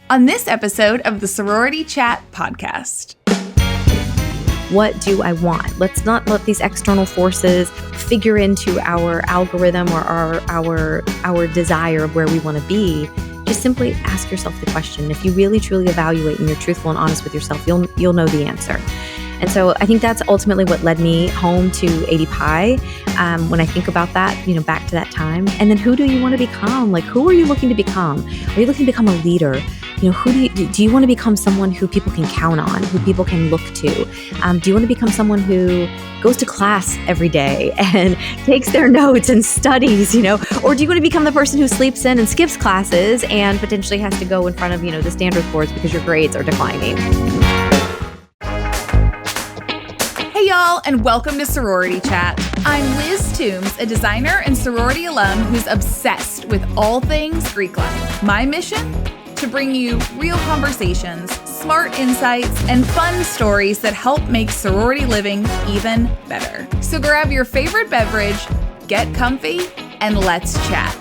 on this episode of the Sorority Chat podcast. What do I want? Let's not let these external forces figure into our algorithm or our desire of where we want to be. Just simply ask yourself the question. If you really truly evaluate and you're truthful and honest with yourself, you'll know the answer. And so I think that's ultimately what led me home to 80 Pie. When I think about that, back to that time. And then who do you want to become? Like, who are you looking to become? Are you looking to become a leader? Who do you want to become someone who people can count on, who people can look to? Do you want to become someone who goes to class every day and takes their notes and studies, or do you want to become the person who sleeps in and skips classes and potentially has to go in front of, the standards boards because your grades are declining? Hey y'all, and welcome to Sorority Chat. I'm Liz Toombs, a designer and sorority alum who's obsessed with all things Greek life. My mission? To bring you real conversations, smart insights, and fun stories that help make sorority living even better. So grab your favorite beverage, get comfy, and let's chat.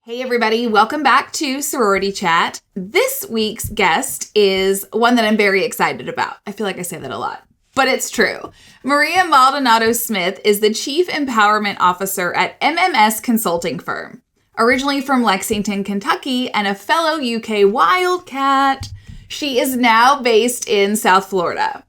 Hey everybody, welcome back to Sorority Chat. This week's guest is one that I'm very excited about. I feel like I say that a lot, but it's true. Maria Maldonado Smith is the Chief Empowerment Officer at MMS Consulting Firm. Originally from Lexington, Kentucky, and a fellow UK Wildcat, she is now based in South Florida.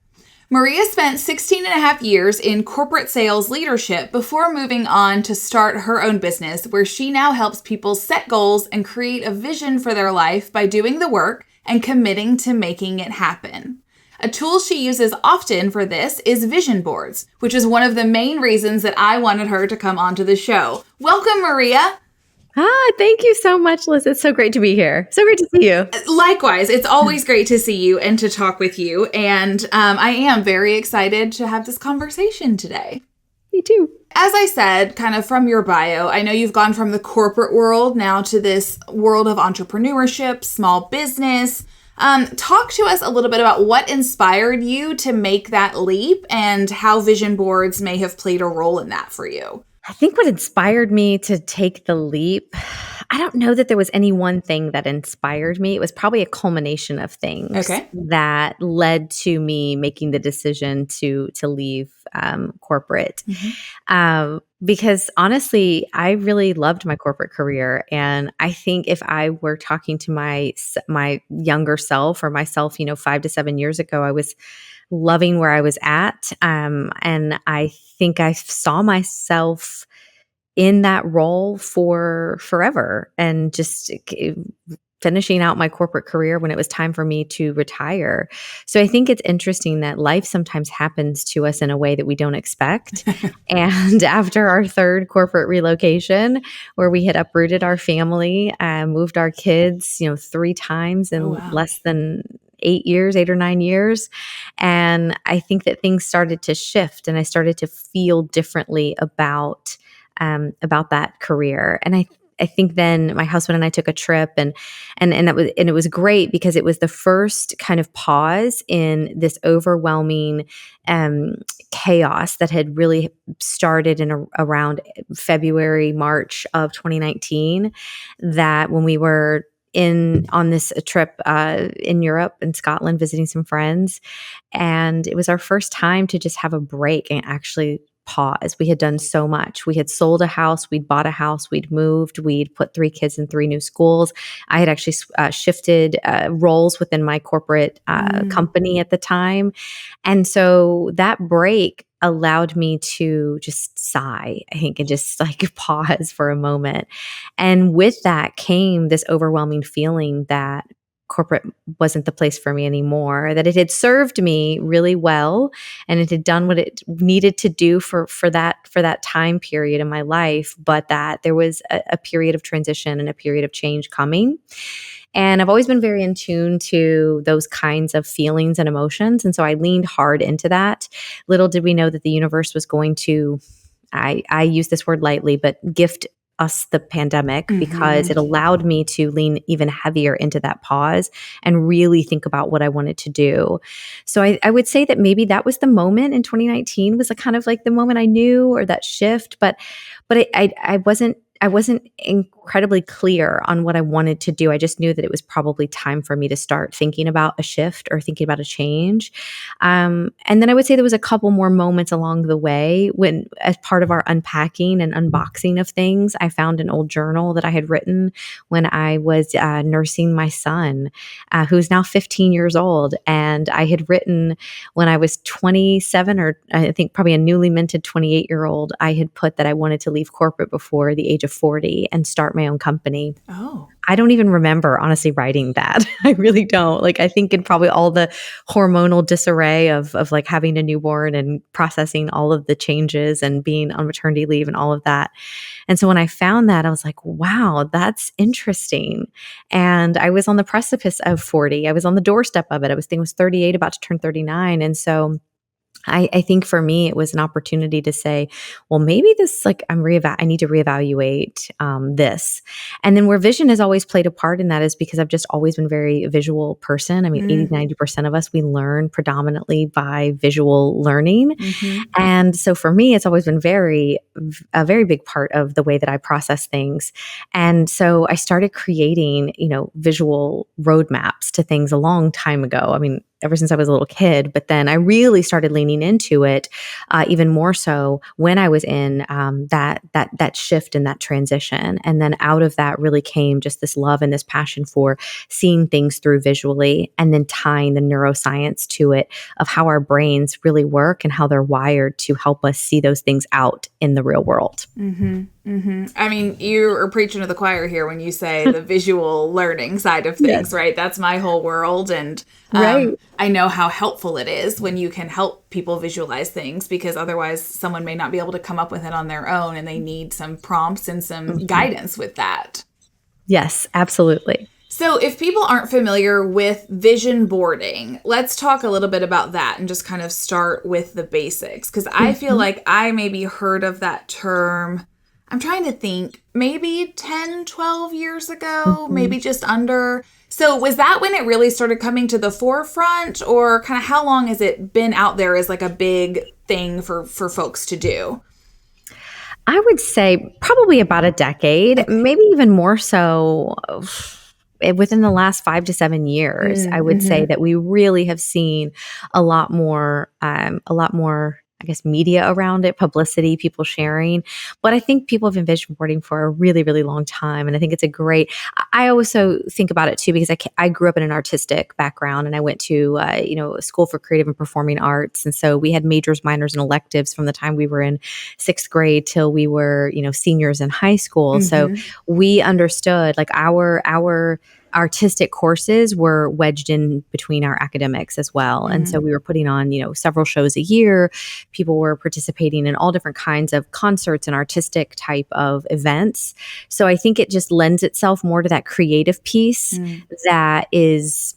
Maria spent 16 and a half years in corporate sales leadership before moving on to start her own business, where she now helps people set goals and create a vision for their life by doing the work and committing to making it happen. A tool she uses often for this is vision boards, which is one of the main reasons that I wanted her to come onto the show. Welcome, Maria. Thank you so much, Liz. It's so great to be here. So great to see you. Likewise. It's always great to see you and to talk with you. And I am very excited to have this conversation today. Me too. As I said, kind of from your bio, I know you've gone from the corporate world now to this world of entrepreneurship, small business. Talk to us a little bit about what inspired you to make that leap and how vision boards may have played a role in that for you. I think what inspired me to take the leap, I don't know that there was any one thing that inspired me. It was probably a culmination of things that led to me making the decision to leave corporate. Because honestly, I really loved my corporate career. And I think if I were talking to my younger self or myself, 5 to 7 years ago, I was loving where I was at. And I think I saw myself in that role for forever and just finishing out my corporate career when it was time for me to retire. So I think it's interesting that life sometimes happens to us in a way that we don't expect. And after our third corporate relocation, where we had uprooted our family, moved our kids, 3 times in less than 8 or 9 years. And I think that things started to shift and I started to feel differently about that career. And I think then my husband and I took a trip and it was great because it was the first kind of pause in this overwhelming chaos that had really started in around February, March of 2019, that when we were on this trip in Europe and Scotland visiting some friends. And it was our first time to just have a break and actually pause. We had done so much. We had sold a house, we'd bought a house, we'd moved, we'd put 3 kids in 3 new schools. I had actually shifted roles within my corporate company at the time. And so that break allowed me to just sigh, I think, and just like pause for a moment. And with that came this overwhelming feeling that corporate wasn't the place for me anymore, that it had served me really well and it had done what it needed to do for that time period in my life, but that there was a period of transition and a period of change coming. And I've always been very in tune to those kinds of feelings and emotions. And so I leaned hard into that. Little did we know that the universe was going to, I use this word lightly, but gift us the pandemic, because it allowed me to lean even heavier into that pause and really think about what I wanted to do. So I would say that maybe that was the moment in 2019 was kind of like the moment I knew, or that shift, but I wasn't incredibly clear on what I wanted to do. I just knew that it was probably time for me to start thinking about a shift or thinking about a change. And then I would say there was a couple more moments along the way when, as part of our unpacking and unboxing of things, I found an old journal that I had written when I was nursing my son, who's now 15 years old. And I had written when I was 27, or I think probably a newly minted 28-year-old, I had put that I wanted to leave corporate before the age of 40 and start my own company. Oh. I don't even remember honestly writing that. I really don't. Like, I think in probably all the hormonal disarray of like having a newborn and processing all of the changes and being on maternity leave and all of that. And so when I found that, I was like, wow, that's interesting. And I was on the precipice of 40. I was on the doorstep of it. I was 38, about to turn 39. And so I think for me, it was an opportunity to say, well, maybe this, like, I need to reevaluate this. And then where vision has always played a part in that is because I've just always been a very visual person. I mean, 80-90% of us, we learn predominantly by visual learning. And so for me, it's always been a very big part of the way that I process things. And so I started creating, visual roadmaps to things a long time ago. I mean, ever since I was a little kid, but then I really started leaning into it even more so when I was in that shift and that transition. And then out of that really came just this love and this passion for seeing things through visually, and then tying the neuroscience to it of how our brains really work and how they're wired to help us see those things out in the real world. I mean, you are preaching to the choir here when you say the visual learning side of things, yes. Right? That's my whole world. And right. I know how helpful it is when you can help people visualize things, because otherwise someone may not be able to come up with it on their own, and they need some prompts and some guidance with that. Yes, absolutely. So if people aren't familiar with vision boarding, let's talk a little bit about that and just kind of start with the basics. Because I feel like I maybe heard of that term, I'm trying to think, maybe 10, 12 years ago, maybe just under. So was that when it really started coming to the forefront, or kind of how long has it been out there as like a big thing for folks to do? I would say probably about a decade, maybe even more so. Within the last 5 to 7 years, I would say that we really have seen a lot more, I guess, media around it, publicity, people sharing. But I think people have been vision boarding for a really, really long time. And I think it's I also think about it too, because I grew up in an artistic background, and I went to, a school for creative and performing arts. And so we had majors, minors, and electives from the time we were in 6th grade till we were, seniors in high school. So we understood, like, our artistic courses were wedged in between our academics as well. And so we were putting on, several shows a year. People were participating in all different kinds of concerts and artistic type of events. So I think it just lends itself more to that creative piece that is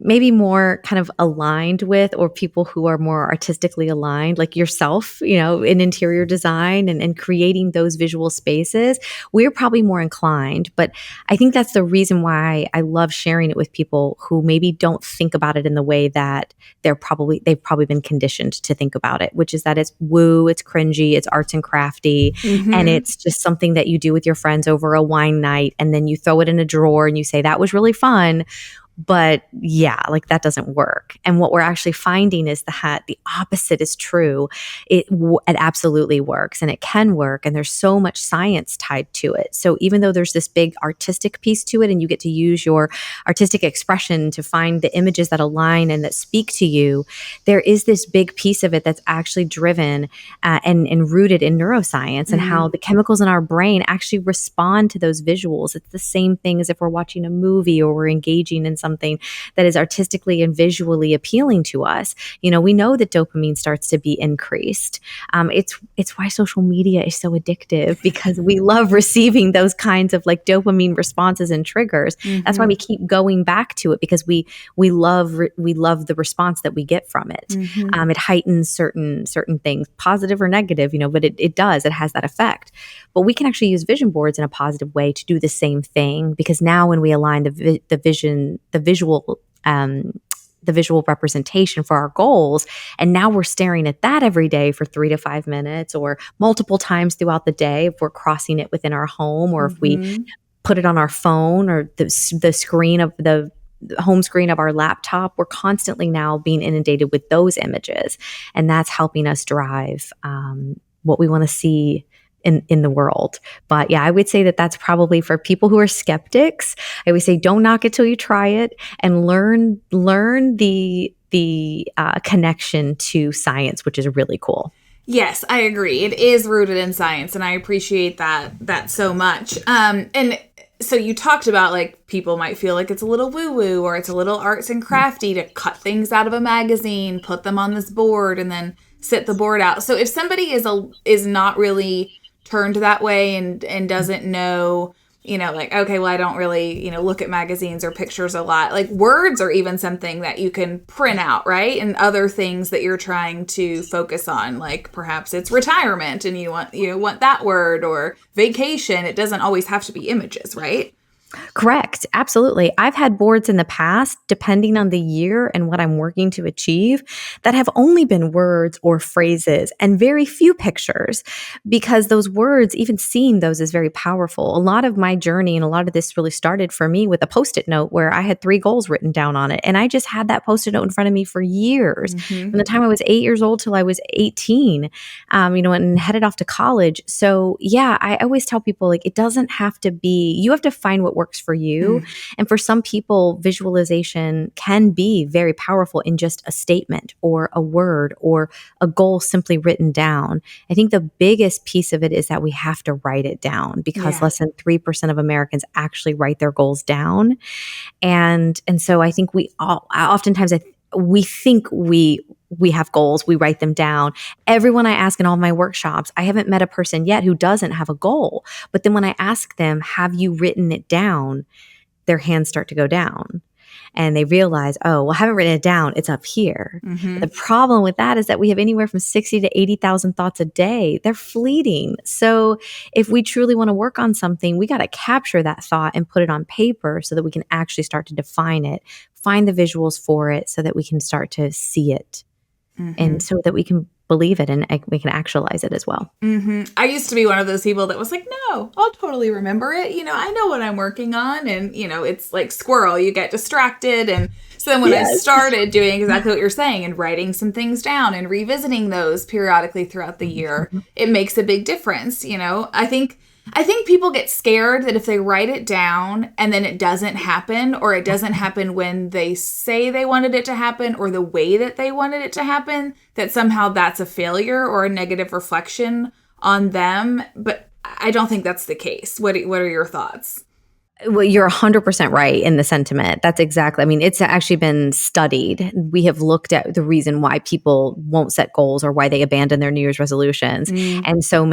maybe more kind of aligned with, or people who are more artistically aligned, like yourself, in interior design and creating those visual spaces. We're probably more inclined, but I think that's the reason why I love sharing it with people who maybe don't think about it in the way that they've probably been conditioned to think about it, which is that it's woo, it's cringy, it's arts and crafty, and it's just something that you do with your friends over a wine night, and then you throw it in a drawer and you say, that was really fun. But yeah, like, that doesn't work. And what we're actually finding is that the opposite is true. It absolutely works, and it can work. And there's so much science tied to it. So even though there's this big artistic piece to it, and you get to use your artistic expression to find the images that align and that speak to you, there is this big piece of it that's actually driven and rooted in neuroscience and how the chemicals in our brain actually respond to those visuals. It's the same thing as if we're watching a movie or we're engaging in something that is artistically and visually appealing to us. We know that dopamine starts to be increased. It's why social media is so addictive, because we love receiving those kinds of like dopamine responses and triggers. That's why we keep going back to it, because we love the response that we get from it. It heightens certain things, positive or negative, but it has that effect. But we can actually use vision boards in a positive way to do the same thing, because now when we align the visual the visual representation for our goals. And now we're staring at that every day for 3 to 5 minutes or multiple times throughout the day if we're crossing it within our home or if we put it on our phone or the screen of the home screen of our laptop. We're constantly now being inundated with those images. And that's helping us drive what we want to see in the world. But yeah, I would say that that's probably for people who are skeptics. I would say don't knock it till you try it and learn the connection to science, which is really cool. Yes, I agree. It is rooted in science, and I appreciate that so much. And so you talked about like people might feel like it's a little woo-woo or it's a little arts and crafty to cut things out of a magazine, put them on this board, and then sit the board out. So if somebody is not really turned that way and doesn't know, like, okay, well, I don't really, look at magazines or pictures a lot. Like words are even something that you can print out, right? And other things that you're trying to focus on, like perhaps it's retirement and you want that word, or vacation. It doesn't always have to be images, right? Correct. Absolutely. I've had boards in the past, depending on the year and what I'm working to achieve, that have only been words or phrases and very few pictures, because those words, even seeing those is very powerful. A lot of my journey and a lot of this really started for me with a Post-it note where I had 3 goals written down on it. And I just had that Post-it note in front of me for years. From the time I was 8 years old till I was 18, and headed off to college. So yeah, I always tell people, like, it doesn't have to be, you have to find what works for you. And for some people, visualization can be very powerful in just a statement or a word or a goal simply written down. I think the biggest piece of it is that we have to write it down, because less than 3% of Americans actually write their goals down. And so I think oftentimes we think we have goals, we write them down. Everyone I ask in all my workshops, I haven't met a person yet who doesn't have a goal. But then when I ask them, have you written it down? Their hands start to go down. And they realize, oh, well, I haven't written it down. It's up here. The problem with that is that we have anywhere from 60 to 80,000 thoughts a day. They're fleeting. So if we truly want to work on something, we got to capture that thought and put it on paper so that we can actually start to define it, find the visuals for it so that we can start to see it. And so that we can believe it and we can actualize it as well. I used to be one of those people that was like, no, I'll totally remember it. I know what I'm working on. And, it's like squirrel, you get distracted. And so then when I started doing exactly what you're saying and writing some things down and revisiting those periodically throughout the year, it makes a big difference. I think people get scared that if they write it down and then it doesn't happen, or it doesn't happen when they say they wanted it to happen or the way that they wanted it to happen, that somehow that's a failure or a negative reflection on them. But I don't think that's the case. What are your thoughts? Well, you're 100% right in the sentiment. That's exactly, it's actually been studied. We have looked at the reason why people won't set goals or why they abandon their New Year's resolutions. And so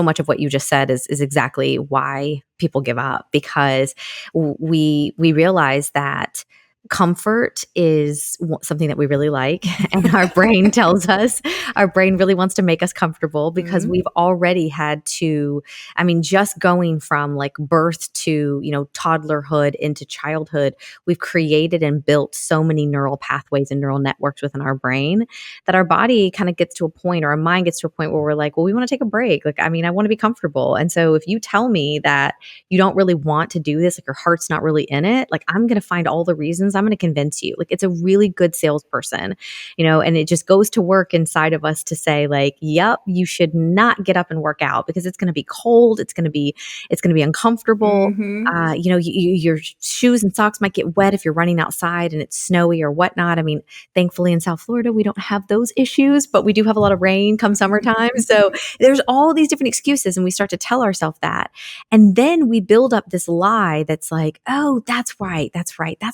much of what you just said is exactly why people give up, because we realize that comfort is something that we really like. And our brain tells us, our brain really wants to make us comfortable, because we've already had to, just going from like birth to, toddlerhood into childhood, we've created and built so many neural pathways and neural networks within our brain that our body kind of gets to a point, or our mind gets to a point where we're like, well, we want to take a break. Like, I want to be comfortable. And so if you tell me that you don't really want to do this, like your heart's not really in it, like I'm going to find all the reasons. I'm going to convince you. Like, it's a really good salesperson, and it just goes to work inside of us to say, like, yep, you should not get up and work out because it's going to be cold. It's going to be uncomfortable. Your shoes and socks might get wet if you're running outside and it's snowy or whatnot. Thankfully in South Florida, we don't have those issues, but we do have a lot of rain come summertime. So there's all these different excuses, and we start to tell ourselves that. And then we build up this lie that's like, oh, that's right. That's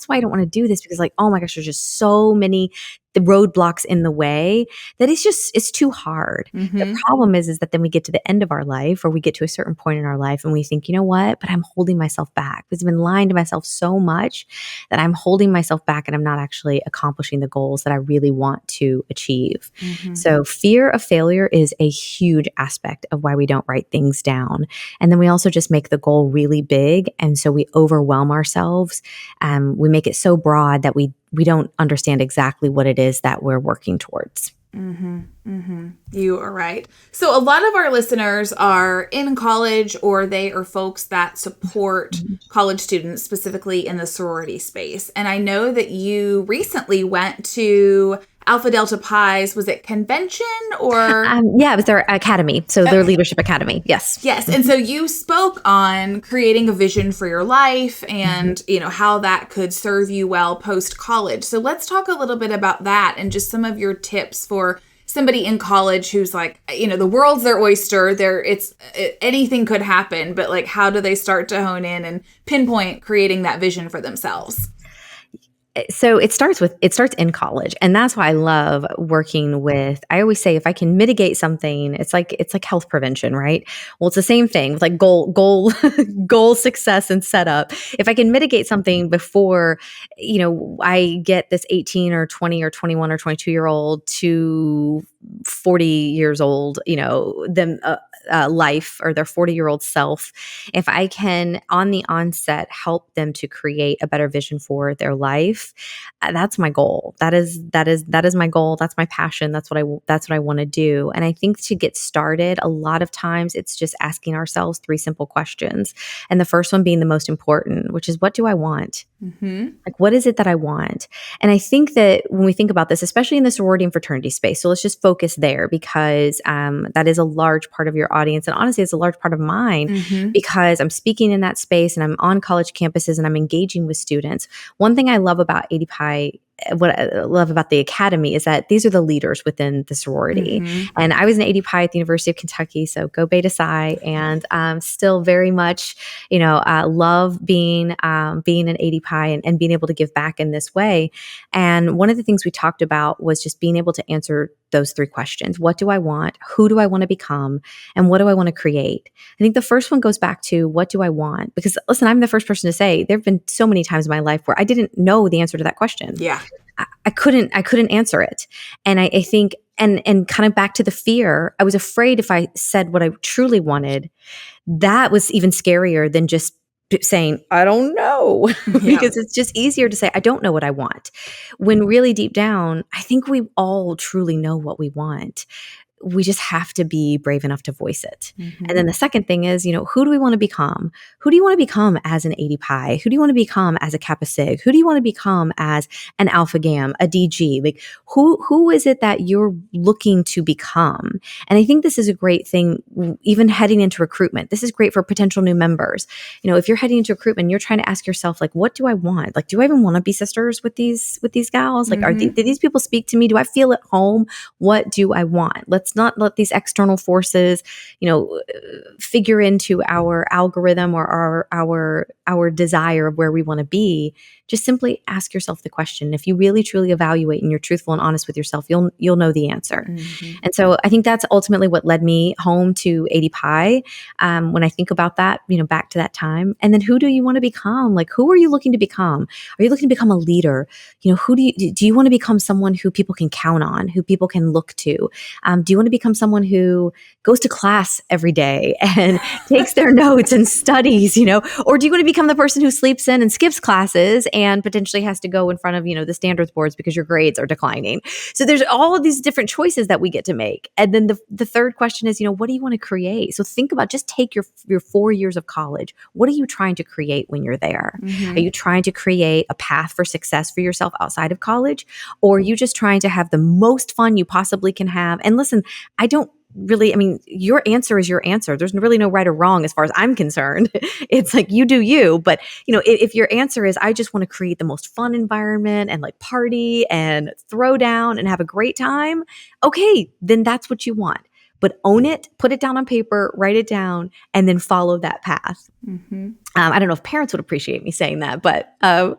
why I don't want to do this, because like, oh my gosh, there's just so many the roadblocks in the way that it's too hard. The problem is that then we get to the end of our life, or we get to a certain point in our life and we think, you know what, but I'm holding myself back because I've been lying to myself so much that I'm holding myself back and I'm not actually accomplishing the goals that I really want to achieve. So fear of failure is a huge aspect of why we don't write things down. And then we also just make the goal really big. And so we overwhelm ourselves. We make it so broad that we we don't understand exactly what it is that we're working towards. You are right. So a lot of our listeners are in college, or they are folks that support college students, specifically in the sorority space. And I know that you recently went to Alpha Delta Pi's, was it convention or? Yeah, it was their academy. So their leadership academy. Yes. Yes. And so you spoke on creating a vision for your life and, how that could serve you well post-college. So let's talk a little bit about that and just some of your tips for somebody in college who's like, the world's their oyster. Anything could happen, but like, how do they start to hone in and pinpoint creating that vision for themselves? So it starts in college. And that's why I love working with, I always say, if I can mitigate something, it's like health prevention, right? Well, it's the same thing with like goal success and setup. If I can mitigate something before, I get this 18 or 20 or 21 or 22-year-old to 40 years old, life, or their 40-year-old self, if I can on the onset help them to create a better vision for their life, that's my goal. That is my goal. That's my passion. That's what I want to do. And I think to get started, a lot of times it's just asking ourselves 3 simple questions. And the first one being the most important, which is, what do I want? Like, what is it that I want? And I think that when we think about this, especially in the sorority and fraternity space, so let's just focus there, because that is a large part of your audience. And honestly, it's a large part of mine, because I'm speaking in that space and I'm on college campuses and I'm engaging with students. One thing I love about ADPi, what I love about the academy, is that these are the leaders within the sorority. And I was an ADPi at the University of Kentucky, so go Beta Psi, and still very much, love being an ADPi and being able to give back in this way. And one of the things we talked about was just being able to answer those 3 questions. What do I want? Who do I want to become? And what do I want to create? I think the first one goes back to, what do I want? Because listen, I'm the first person to say there have been so many times in my life where I didn't know the answer to that question. Yeah. I couldn't answer it. And I think, and kind of back to the fear, I was afraid if I said what I truly wanted, that was even scarier than just saying, I don't know, because it's just easier to say, I don't know what I want. When really deep down, I think we all truly know what we want. We just have to be brave enough to voice it. And then the second thing is, who do we want to become? Who do you want to become as an ADPi? Who do you want to become as a Kappa Sig? Who do you want to become as an Alpha Gam, a DG? Like, who is it that you're looking to become? And I think this is a great thing, even heading into recruitment. This is great for potential new members. If you're heading into recruitment, you're trying to ask yourself, like, what do I want? Like, do I even want to be sisters with these gals? Like, do these people speak to me? Do I feel at home? What do I want? Let's not let these external forces, figure into our algorithm or our desire of where we want to be. Just simply ask yourself the question. If you really truly evaluate and you're truthful and honest with yourself, you'll know the answer. And so I think that's ultimately what led me home to ADPi. When I think about that, back to that time. And then, who do you want to become? Like, who are you looking to become? Are you looking to become a leader? Who do you want to become? Someone who people can count on, who people can look to? Do you want to become someone who goes to class every day and takes their notes and studies, or do you want to become the person who sleeps in and skips classes and potentially has to go in front of, the standards boards because your grades are declining? So there's all of these different choices that we get to make. And then the third question is, what do you want to create? So think about, just take your 4 years of college. What are you trying to create when you're there? Are you trying to create a path for success for yourself outside of college? Or are you just trying to have the most fun you possibly can have? And listen, your answer is your answer. There's really no right or wrong as far as I'm concerned. It's like, you do you. But, if your answer is, I just want to create the most fun environment and like party and throw down and have a great time, okay, then that's what you want. But own it, put it down on paper, write it down, and then follow that path. I don't know if parents would appreciate me saying that, but so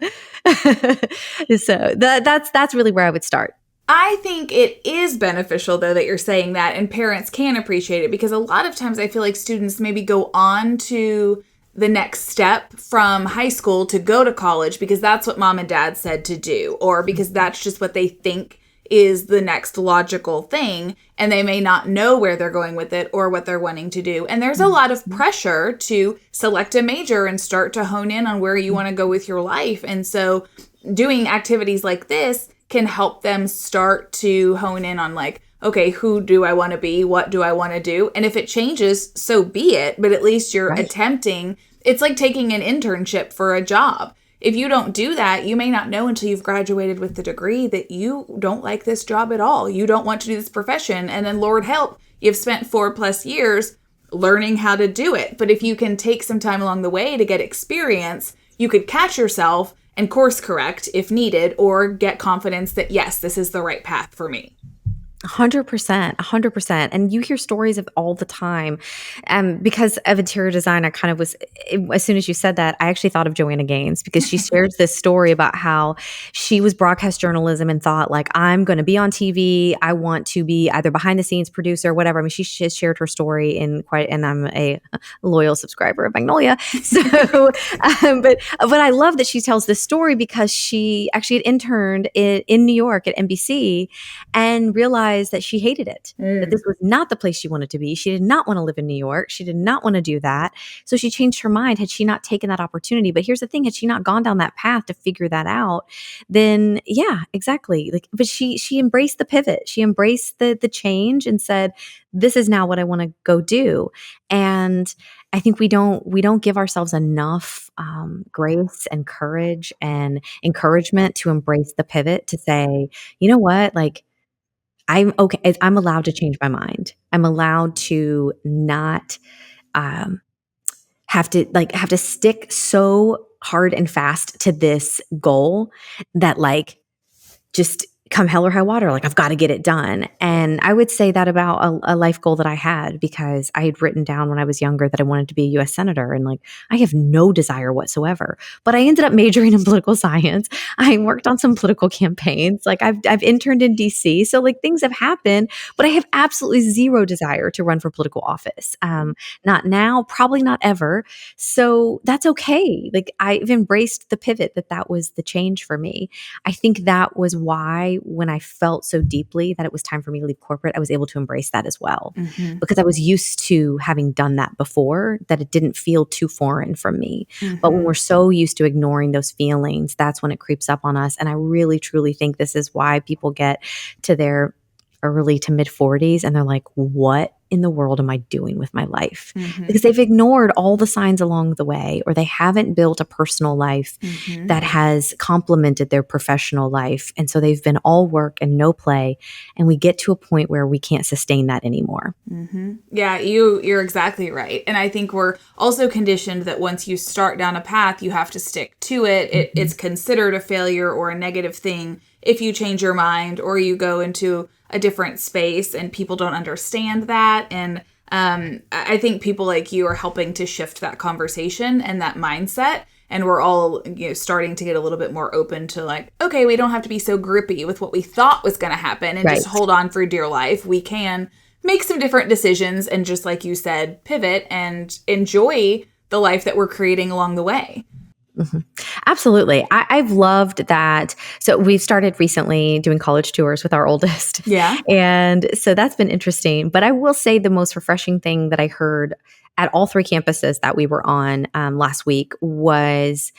that's really where I would start. I think it is beneficial, though, that you're saying that, and parents can appreciate it, because a lot of times I feel like students maybe go on to the next step from high school to go to college because that's what mom and dad said to do, or because that's just what they think is the next logical thing, and they may not know where they're going with it or what they're wanting to do. And there's a lot of pressure to select a major and start to hone in on where you want to go with your life. And so doing activities like this can help them start to hone in on like, okay, who do I want to be? What do I want to do? And if it changes, so be it. But at least you're attempting. It's like taking an internship for a job. If you don't do that, you may not know until you've graduated with the degree that you don't like this job at all. You don't want to do this profession. And then Lord help, you've spent 4+ years learning how to do it. But if you can take some time along the way to get experience, you could catch yourself and course correct if needed, or get confidence that, yes, this is the right path for me. 100%, 100%. And you hear stories of all the time. Because of interior design, I kind of was, as soon as you said that, I actually thought of Joanna Gaines, because she shares this story about how she was broadcast journalism and thought like, I'm going to be on TV. I want to be either behind the scenes producer, whatever. I mean, she shared her story and I'm a loyal subscriber of Magnolia. So, but I love that she tells this story because she actually had interned in New York at NBC and realized that she hated it, that this was not the place she wanted to be. She did not want to live in New York. She did not want to do that. So she changed her mind had she not taken that opportunity. But here's the thing, had she not gone down that path to figure that out, then yeah, exactly. Like, but she embraced the pivot. She embraced the change and said, this is now what I want to go do. And I think we don't give ourselves enough grace and courage and encouragement to embrace the pivot, to say, you know what, like, I'm okay. I'm allowed to change my mind. I'm allowed to not have to stick so hard and fast to this goal that like just come hell or high water, like I've got to get it done. And I would say that about a life goal that I had, because I had written down when I was younger that I wanted to be a US Senator, and like I have no desire whatsoever. But I ended up majoring in political science. I worked on some political campaigns. Like I've interned in DC. So like things have happened, but I have absolutely zero desire to run for political office. Not now, probably not ever. So that's okay. Like I've embraced the pivot, that was the change for me. I think that was why when I felt so deeply that it was time for me to leave corporate, I was able to embrace that as well, because I was used to having done that before, that it didn't feel too foreign from me. But when we're so used to ignoring those feelings, that's when it creeps up on us. And I really, truly think this is why people get to their early to mid 40s and they're like, what in the world am I doing with my life? Because they've ignored all the signs along the way, or they haven't built a personal life that has complemented their professional life. And so they've been all work and no play. And we get to a point where we can't sustain that anymore. Yeah, you're exactly right. And I think we're also conditioned that once you start down a path, you have to stick to it. It's considered a failure or a negative thing if you change your mind or you go into a different space, and people don't understand that. And I think people like you are helping to shift that conversation and that mindset. And we're all starting to get a little bit more open to like, okay, we don't have to be so grippy with what we thought was going to happen and just hold on for dear life. We can make some different decisions and, just like you said, pivot and enjoy the life that we're creating along the way. Absolutely. I've loved that. So we've started recently doing college tours with our oldest. Yeah. And so that's been interesting. But I will say the most refreshing thing that I heard at all 3 campuses that we were on last week was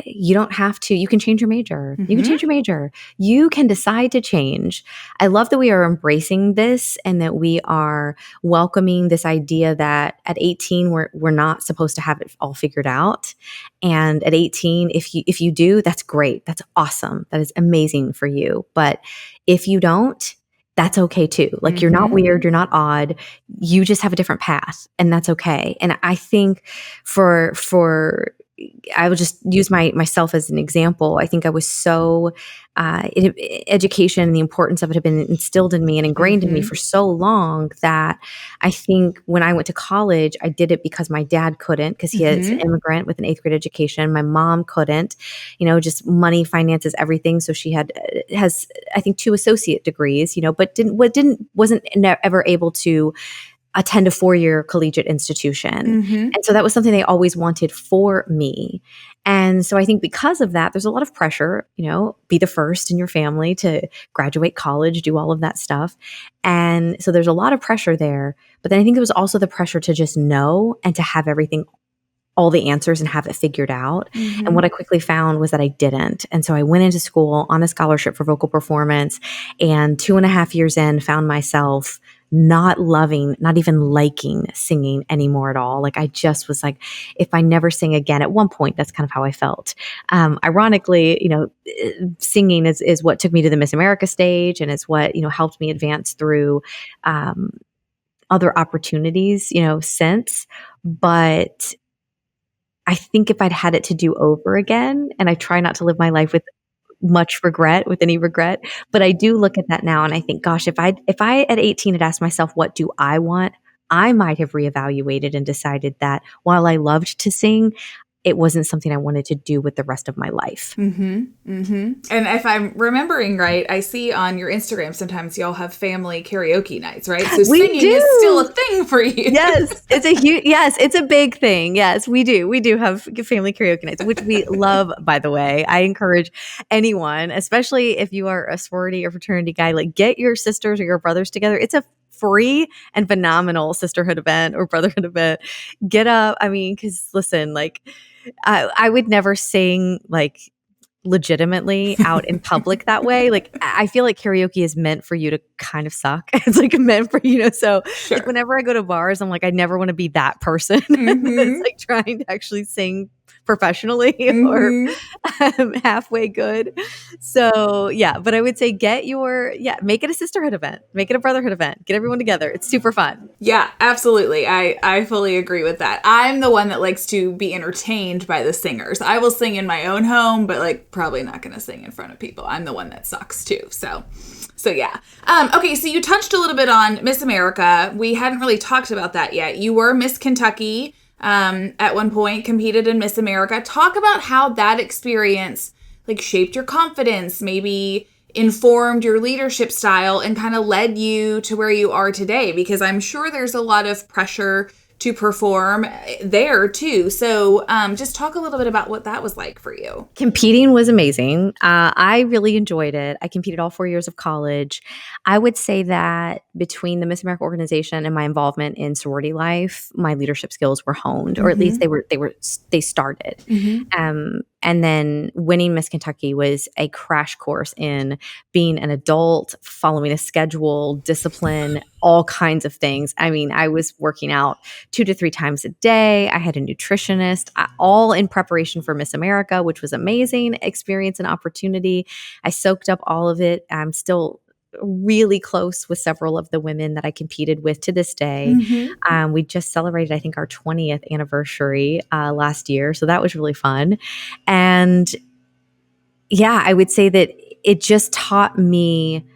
you don't have to, you can change your major. You can change your major. You can decide to change. I love that we are embracing this and that we are welcoming this idea that at 18, we're not supposed to have it all figured out. And at 18, if you do, that's great. That's awesome. That is amazing for you. But if you don't, that's okay too. Like you're not weird, you're not odd. You just have a different path, and that's okay. And I think for I will just use myself as an example. I think I was so education and the importance of it had been instilled in me and ingrained in me for so long that I think when I went to college, I did it because my dad couldn't, because he is an immigrant with an 8th grade education. My mom couldn't, just money, finances, everything. So she has I think 2 associate degrees, but wasn't ever able to attend a 4-year collegiate institution. And so that was something they always wanted for me. And so I think because of that, there's a lot of pressure, be the first in your family to graduate college, do all of that stuff. And so there's a lot of pressure there. But then I think there was also the pressure to just know and to have everything all the answers and have it figured out. And what I quickly found was that I didn't. And so I went into school on a scholarship for vocal performance, and 2.5 years in, found myself not loving, not even liking singing anymore at all. Like I just was like, if I never sing again, at one point, that's kind of how I felt. Ironically, singing is what took me to the Miss America stage, and it's what, helped me advance through other opportunities, since. But I think if I'd had it to do over again, and I try not to live my life with any regret, but I do look at that now and I think, gosh, if I at 18 had asked myself, what do I want? I might have reevaluated and decided that while I loved to sing, it wasn't something I wanted to do with the rest of my life. And if I'm remembering right, I see on your Instagram sometimes y'all have family karaoke nights, right? So singing is still a thing for you. Yes, it's a big thing. Yes, we do. We do have family karaoke nights, which we love, by the way. I encourage anyone, especially if you are a sorority or fraternity guy, like get your sisters or your brothers together. It's a free and phenomenal sisterhood event or brotherhood event. Get up. I mean, because listen, like I would never sing like legitimately out in public that way. Like I feel like karaoke is meant for you to kind of suck. It's like meant for, so like whenever I go to bars, I'm like, I never want to be that person that's like trying to actually sing professionally or halfway good. So yeah, but I would say make it a sisterhood event, make it a brotherhood event, get everyone together. It's super fun. Yeah, absolutely. I fully agree with that. I'm the one that likes to be entertained by the singers. I will sing in my own home, but like probably not going to sing in front of people. I'm the one that sucks too. So yeah. Okay, so you touched a little bit on Miss America. We hadn't really talked about that yet. You were Miss Kentucky. At one point competed in Miss America. Talk about how that experience like shaped your confidence, maybe informed your leadership style and kind of led you to where you are today, because I'm sure there's a lot of pressure to perform there too. So just talk a little bit about what that was like for you. Competing was amazing. I really enjoyed it. I competed all 4 years of college. I would say that between the Miss America organization and my involvement in sorority life, my leadership skills were honed, or at least they started. And then winning Miss Kentucky was a crash course in being an adult, following a schedule, discipline, all kinds of things. I mean, I was working out 2 to 3 times a day. I had a nutritionist, all in preparation for Miss America, which was amazing experience and opportunity. I soaked up all of it. I'm still really close with several of the women that I competed with to this day. We just celebrated, I think, our 20th anniversary last year. So that was really fun. And yeah, I would say that it just taught me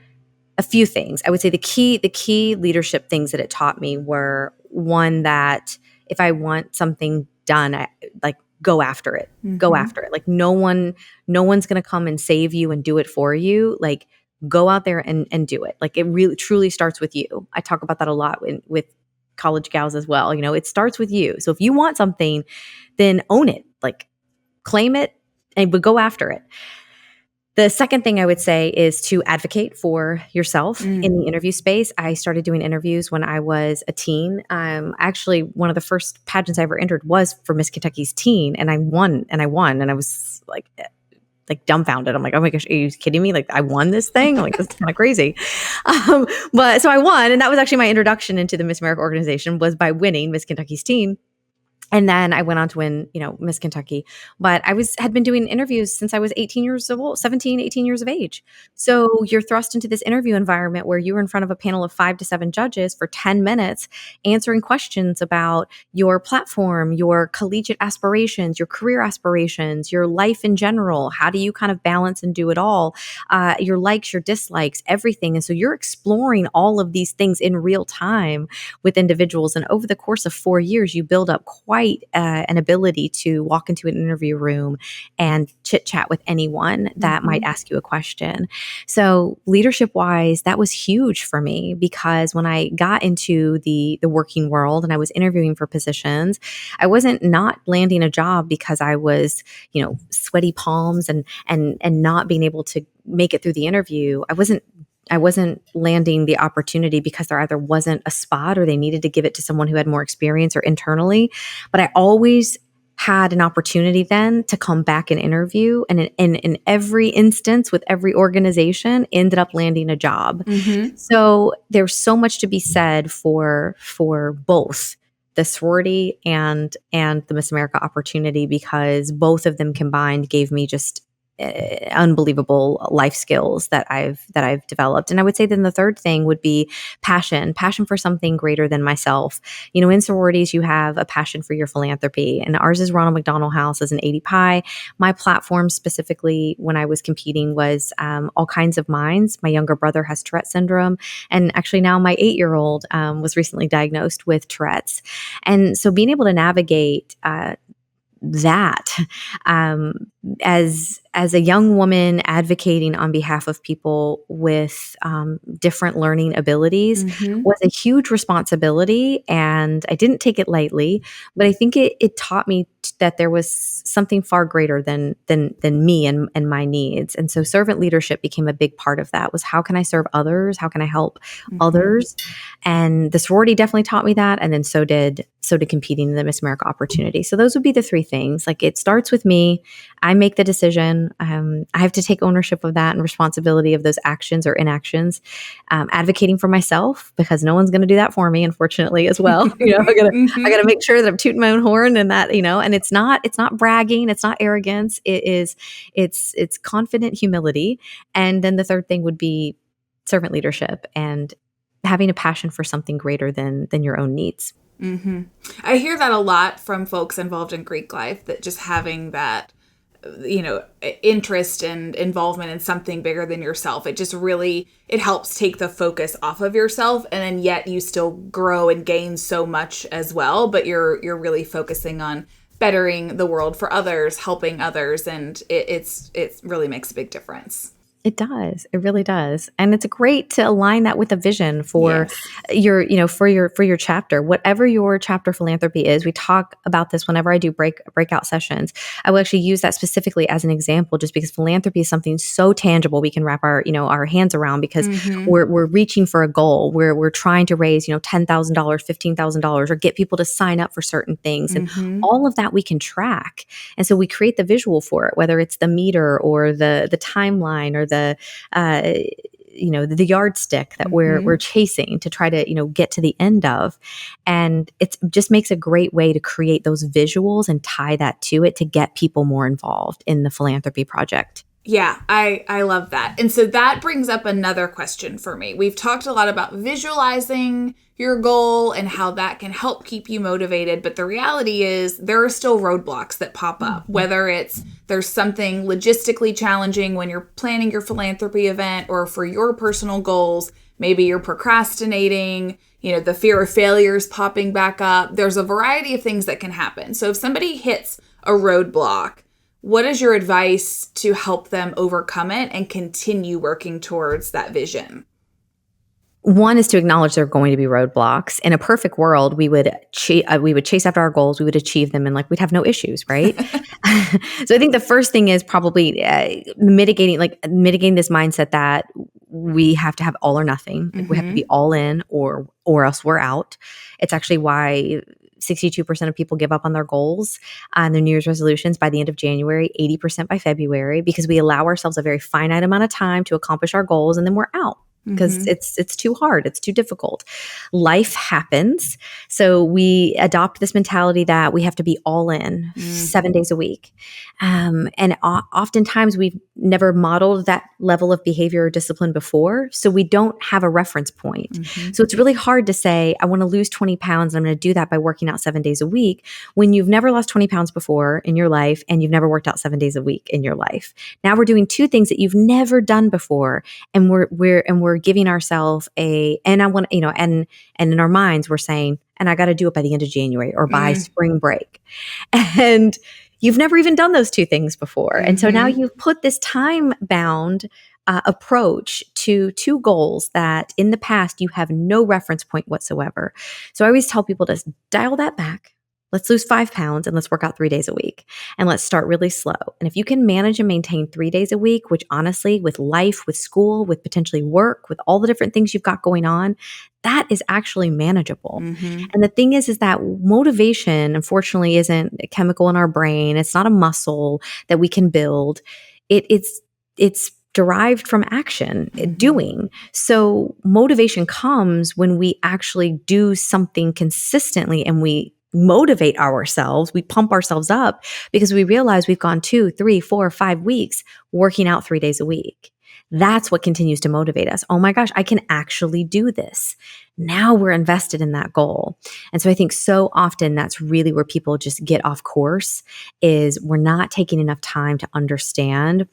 a few things. I would say the key leadership things that it taught me were, one, that if I want something done, I like go after it. Go after it. Like no one's going to come and save you and do it for you. Like go out there and do it. Like it really truly starts with you. I talk about that a lot with college gals as well. It starts with you. So if you want something, then own it, like claim it, but go after it. The second thing I would say is to advocate for yourself in the interview space. I started doing interviews when I was a teen. Actually, one of the first pageants I ever entered was for Miss Kentucky's teen, and I won. And I was like dumbfounded. I'm like, oh my gosh, are you kidding me? Like I won this thing? I'm like, this is kind of crazy. But so I won. And that was actually my introduction into the Miss America organization, was by winning Miss Kentucky's teen. And then I went on to win, Miss Kentucky. But I had been doing interviews since I was 18 years old, 17, 18 years of age. So you're thrust into this interview environment where you're in front of a panel of 5 to 7 judges for 10 minutes, answering questions about your platform, your collegiate aspirations, your career aspirations, your life in general. How do you kind of balance and do it all? Your likes, your dislikes, everything. And so you're exploring all of these things in real time with individuals. And over the course of 4 years, you build up quite an ability to walk into an interview room and chit chat with anyone that might ask you a question. So leadership wise, that was huge for me, because when I got into the working world and I was interviewing for positions, I wasn't not landing a job because I was, sweaty palms and not being able to make it through the interview. I wasn't landing the opportunity because there either wasn't a spot or they needed to give it to someone who had more experience or internally. But I always had an opportunity then to come back and interview, and in every instance with every organization ended up landing a job. So there's so much to be said for both the sorority and the Miss America opportunity, because both of them combined gave me just unbelievable life skills that I've developed. And I would say then the third thing would be passion for something greater than myself. In sororities, you have a passion for your philanthropy, and ours is Ronald McDonald House as an 80 Pi. My platform specifically when I was competing was all kinds of minds. My younger brother has Tourette syndrome, and actually now my 8-year-old was recently diagnosed with Tourette's. And so being able to navigate that as a young woman advocating on behalf of people with different learning abilities was a huge responsibility, and I didn't take it lightly. But I think it taught me that there was something far greater than me and my needs. And so servant leadership became a big part of that. Was how can I serve others? How can I help others? And the sorority definitely taught me that, and then so did competing in the Miss America opportunity. So those would be the three things. Like, it starts with me. I make the decision. I have to take ownership of that and responsibility of those actions or inactions. Advocating for myself, because no one's going to do that for me, unfortunately, as well. I gotta make sure that I'm tooting my own horn, and that, and it's not bragging, it's not arrogance. It's confident humility. And then the third thing would be servant leadership and having a passion for something greater than your own needs. I hear that a lot from folks involved in Greek life, that just having that, interest and involvement in something bigger than yourself, it just really, it helps take the focus off of yourself, and then yet you still grow and gain so much as well, but you're really focusing on bettering the world for others, helping others, and it really makes a big difference. It does. It really does. And it's great to align that with a vision for your, for your chapter, whatever your chapter philanthropy is. We talk about this whenever I do breakout sessions. I will actually use that specifically as an example, just because philanthropy is something so tangible we can wrap our hands around, because we're reaching for a goal. We're trying to raise, $10,000, $15,000, or get people to sign up for certain things. And all of that we can track. And so we create the visual for it, whether it's the meter or the timeline or the yardstick that we're chasing to try to get to the end of. And it just makes a great way to create those visuals and tie that to it to get people more involved in the philanthropy project. Yeah, I love that. And so that brings up another question for me. We've talked a lot about visualizing your goal and how that can help keep you motivated. But the reality is there are still roadblocks that pop up, whether there's something logistically challenging when you're planning your philanthropy event, or for your personal goals, maybe you're procrastinating, the fear of failure is popping back up. There's a variety of things that can happen. So if somebody hits a roadblock, what is your advice to help them overcome it and continue working towards that vision? One is to acknowledge there are going to be roadblocks. In a perfect world, we would chase after our goals, we would achieve them, and we'd have no issues, right? So I think the first thing is probably mitigating this mindset that we have to have all or nothing. We have to be all in, or else we're out. It's actually why 62% of people give up on their goals and their New Year's resolutions by the end of January, 80% by February, because we allow ourselves a very finite amount of time to accomplish our goals, and then we're out. Because it's too hard. It's too difficult. Life happens. So we adopt this mentality that we have to be all in 7 days a week. And oftentimes we've never modeled that level of behavior or discipline before. So we don't have a reference point. So it's really hard to say, I want to lose 20 pounds and I'm going to do that by working out 7 days a week, when you've never lost 20 pounds before in your life and you've never worked out 7 days a week in your life. Now we're doing two things that you've never done before. And we're giving ourselves and in our minds, we're saying, and I got to do it by the end of January or by spring break. And you've never even done those two things before. And so now you've put this time-bound approach to two goals that in the past you have no reference point whatsoever. So I always tell people to dial that back. Let's lose 5 pounds and let's work out 3 days a week. And let's start really slow. And if you can manage and maintain 3 days a week, which honestly, with life, with school, with potentially work, with all the different things you've got going on, that is actually manageable. Mm-hmm. And the thing is that motivation, unfortunately, isn't a chemical in our brain. It's not a muscle that we can build. It's derived from action, doing. So motivation comes when we actually do something consistently and we motivate ourselves, we pump ourselves up because we realize we've gone 2, 3, 4, 5 weeks working out 3 days a week. That's what continues to motivate us. Oh my gosh, I can actually do this. Now we're invested in that goal. And so I think so often that's really where people just get off course is we're not taking enough time to understand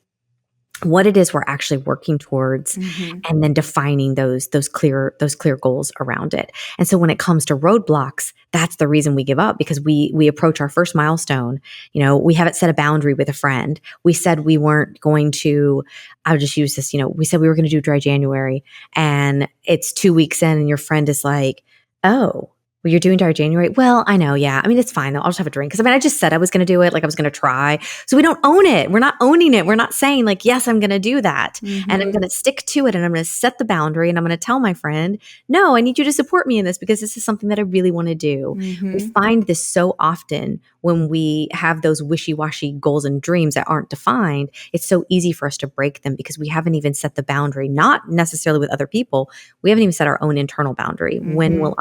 what it is we're actually working towards and then defining those clear goals around it. And so when it comes to roadblocks, that's the reason we give up because we approach our first milestone. You know, we haven't set a boundary with a friend. We said we weren't going to, I'll just use this, you know, we said we were going to do dry January and it's 2 weeks in and your friend is like, oh, well, you're doing dry January? Well, I know. Yeah. I mean, it's fine though. I'll just have a drink. Cause I mean, I just said I was going to do it. Like I was going to try. So we don't own it. We're not owning it. We're not saying like, yes, I'm going to do that. And I'm going to stick to it. And I'm going to set the boundary and I'm going to tell my friend, no, I need you to support me in this because this is something that I really want to do. We find this so often when we have those wishy-washy goals and dreams that aren't defined. It's so easy for us to break them because we haven't even set the boundary, not necessarily with other people. We haven't even set our own internal boundary. When will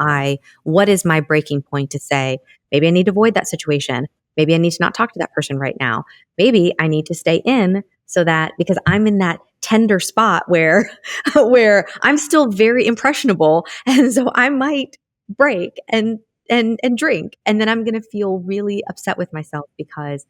what is my breaking point to say, maybe I need to avoid that situation. Maybe I need to not talk to that person right now. Maybe I need to stay in so that because I'm in that tender spot where I'm still very impressionable. And so I might break and drink. And then I'm going to feel really upset with myself because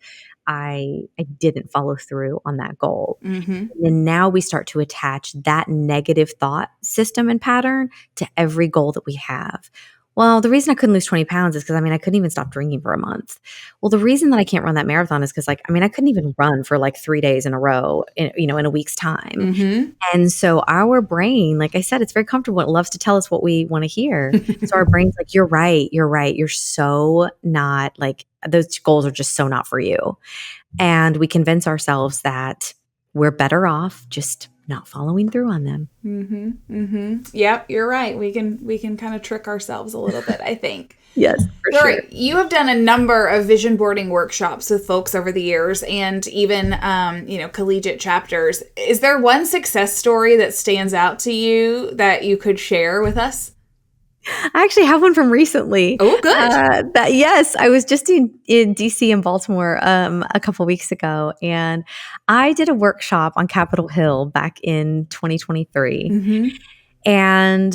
I didn't follow through on that goal. And now we start to attach that negative thought system and pattern to every goal that we have. Well, the reason I couldn't lose 20 pounds is because, I mean, I couldn't even stop drinking for a month. Well, the reason that I can't run that marathon is because, like, I mean, I couldn't even run for like 3 days in a row, in a week's time. And so our brain, like I said, it's very comfortable. It loves to tell us what we want to hear. So our brain's like, you're right. You're so not like those goals are just so not for you. And we convince ourselves that we're better off just not following through on them. Yep, you're right. We can kind of trick ourselves a little bit, I think. Yes, for sure. Right. You have done a number of vision boarding workshops with folks over the years and even, collegiate chapters. Is there one success story that stands out to you that you could share with us? I actually have one from recently. Oh, good. Yes, I was just in DC and Baltimore a couple weeks ago, and I did a workshop on Capitol Hill back in 2023. And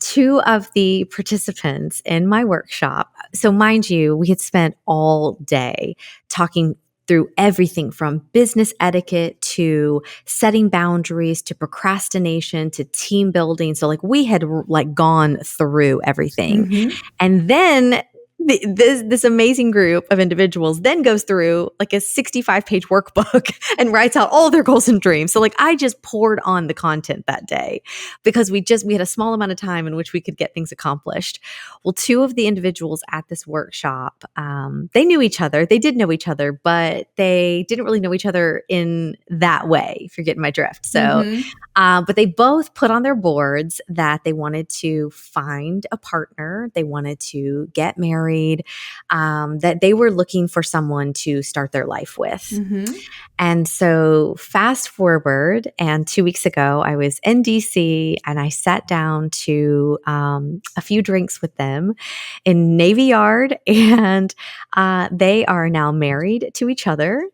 2 of the participants in my workshop, so mind you, we had spent all day talking through everything from business etiquette to setting boundaries to procrastination to team building. So like we had like gone through everything. And then this amazing group of individuals then goes through like a 65-page workbook and writes out all their goals and dreams. So like I just poured on the content that day because we had a small amount of time in which we could get things accomplished. Well, 2 of the individuals at this workshop, they knew each other. They did know each other, but they didn't really know each other in that way, if you're getting my drift. So, but they both put on their boards that they wanted to find a partner. They wanted to get married. That they were looking for someone to start their life with. And so fast forward, and 2 weeks ago, I was in DC and I sat down to a few drinks with them in Navy Yard, and they are now married to each other.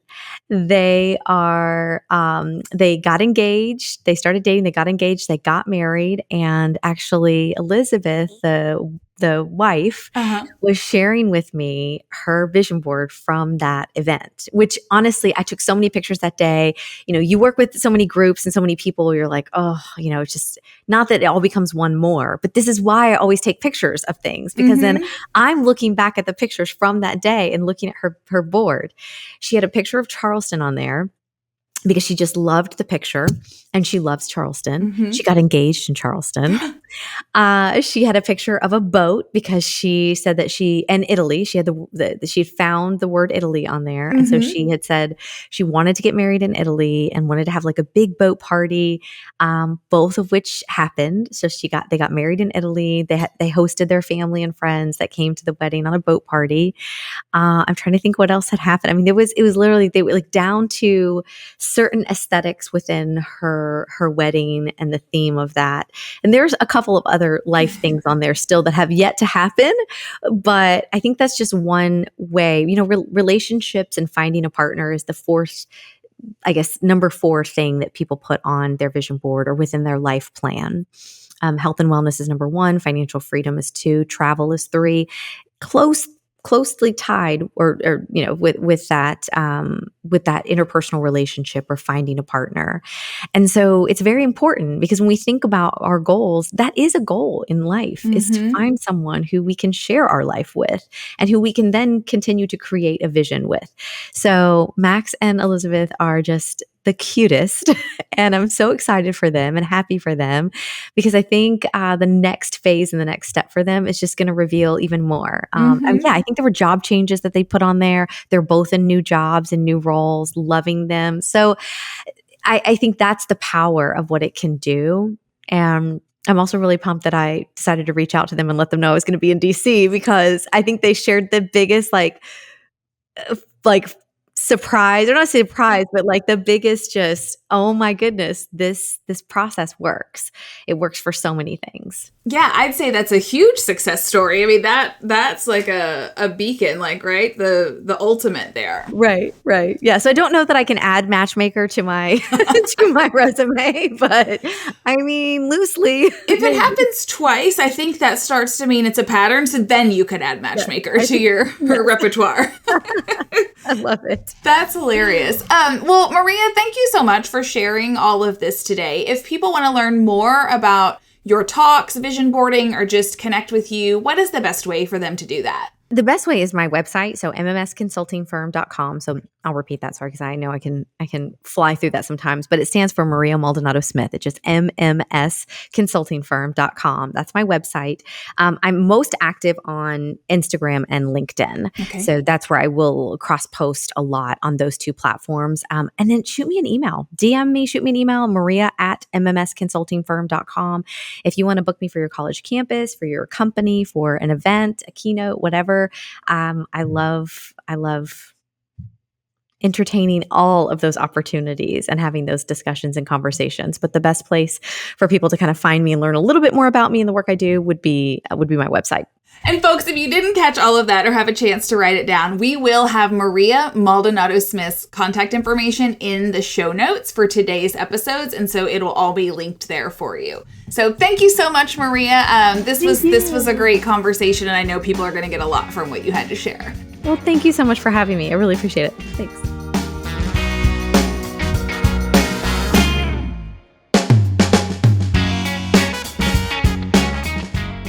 They got engaged. They started dating. They got engaged. They got married. And actually, Elizabeth, the wife, was sharing with me her vision board from that event, which honestly, I took so many pictures that day. You know, you work with so many groups and so many people, you're like, oh, it's just not that it all becomes one more, but this is why I always take pictures of things because then I'm looking back at the pictures from that day and looking at her board. She had a picture of Charleston on there because she just loved the picture and she loves Charleston. She got engaged in Charleston. She had a picture of a boat because she said that in Italy, she had she had found the word Italy on there. And so she had said she wanted to get married in Italy and wanted to have like a big boat party, both of which happened. So they got married in Italy. They hosted their family and friends that came to the wedding on a boat party. I'm trying to think what else had happened. I mean, it was literally, they were like down to certain aesthetics within her wedding and the theme of that. And there's a couple of other life things on there still that have yet to happen. But I think that's just one way, relationships and finding a partner is the fourth, I guess, number 4 thing that people put on their vision board or within their life plan. Health and wellness is number 1. Financial freedom is 2. Travel is 3. Closely tied or with that interpersonal relationship or finding a partner. And so it's very important because when we think about our goals, that is a goal in life, is to find someone who we can share our life with and who we can then continue to create a vision with. So Max and Elizabeth are just the cutest, and I'm so excited for them and happy for them because I think the next phase and the next step for them is just going to reveal even more. And yeah, I think there were job changes that they put on there. They're both in new jobs and new roles, loving them. So I think that's the power of what it can do. And I'm also really pumped that I decided to reach out to them and let them know I was going to be in DC because I think they shared the biggest surprise, or not surprise, but like the biggest just, oh my goodness, this process works. It works for so many things. Yeah, I'd say that's a huge success story. I mean, that's like a beacon, like, right? The ultimate there. Right. Yeah. So I don't know that I can add matchmaker to my to my resume, but I mean, loosely. If it happens twice, I think that starts to mean it's a pattern. So then you could add matchmaker to your repertoire. I love it. That's hilarious. Well, Maria, thank you so much for sharing all of this today. If people want to learn more about your talks, vision boarding, or just connect with you, what is the best way for them to do that? The best way is my website, so MMSconsultingfirm.com. So I'll repeat that, sorry, because I know I can fly through that sometimes, but it stands for Maria Maldonado Smith. It's just MMSconsultingfirm.com. That's my website. I'm most active on Instagram and LinkedIn. Okay. So that's where I will cross-post a lot on those 2 platforms. And then shoot me an email. DM me, shoot me an email, maria@MMSconsultingfirm.com. If you want to book me for your college campus, for your company, for an event, a keynote, whatever. I love entertaining all of those opportunities and having those discussions and conversations. But the best place for people to kind of find me and learn a little bit more about me and the work I do would be my website. And folks, if you didn't catch all of that or have a chance to write it down, we will have Maria Maldonado Smith's contact information in the show notes for today's episodes. And so it'll all be linked there for you. So thank you so much, Maria. This was a great conversation, and I know people are going to get a lot from what you had to share. Well, thank you so much for having me. I really appreciate it. Thanks.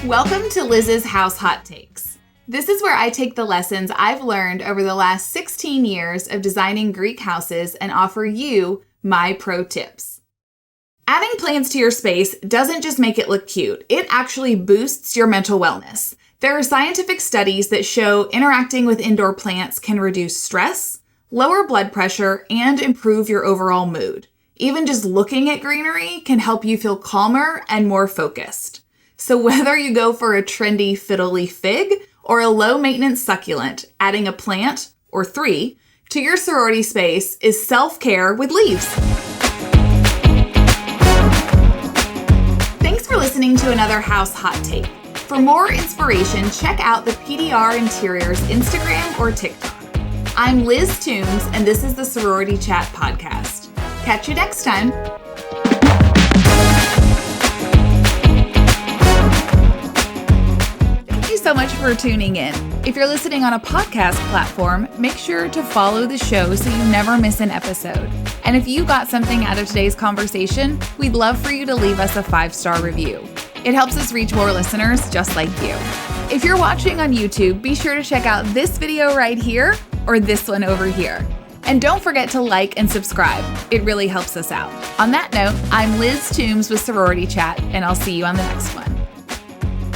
Welcome to Liz's House Hot Takes. This is where I take the lessons I've learned over the last 16 years of designing Greek houses and offer you my pro tips. Adding plants to your space doesn't just make it look cute, it actually boosts your mental wellness. There are scientific studies that show interacting with indoor plants can reduce stress, lower blood pressure, and improve your overall mood. Even just looking at greenery can help you feel calmer and more focused. So whether you go for a trendy fiddly fig or a low-maintenance succulent, adding a plant, or 3, to your sorority space is self-care with leaves. Thanks for listening to another House Hot Take. For more inspiration, check out the PDR Interiors Instagram or TikTok. I'm Liz Toombs, and this is the Sorority Chat podcast. Catch you next time. So much for tuning in. If you're listening on a podcast platform, make sure to follow the show so you never miss an episode. And if you got something out of today's conversation, we'd love for you to leave us a 5-star review. It helps us reach more listeners just like you. If you're watching on YouTube, be sure to check out this video right here or this one over here. And don't forget to like and subscribe. It really helps us out. On that note, I'm Liz Toombs with Sorority Chat, and I'll see you on the next one.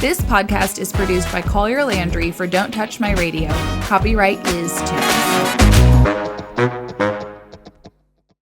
This podcast is produced by Collier Landry for Don't Touch My Radio. Copyright Liz Toombs.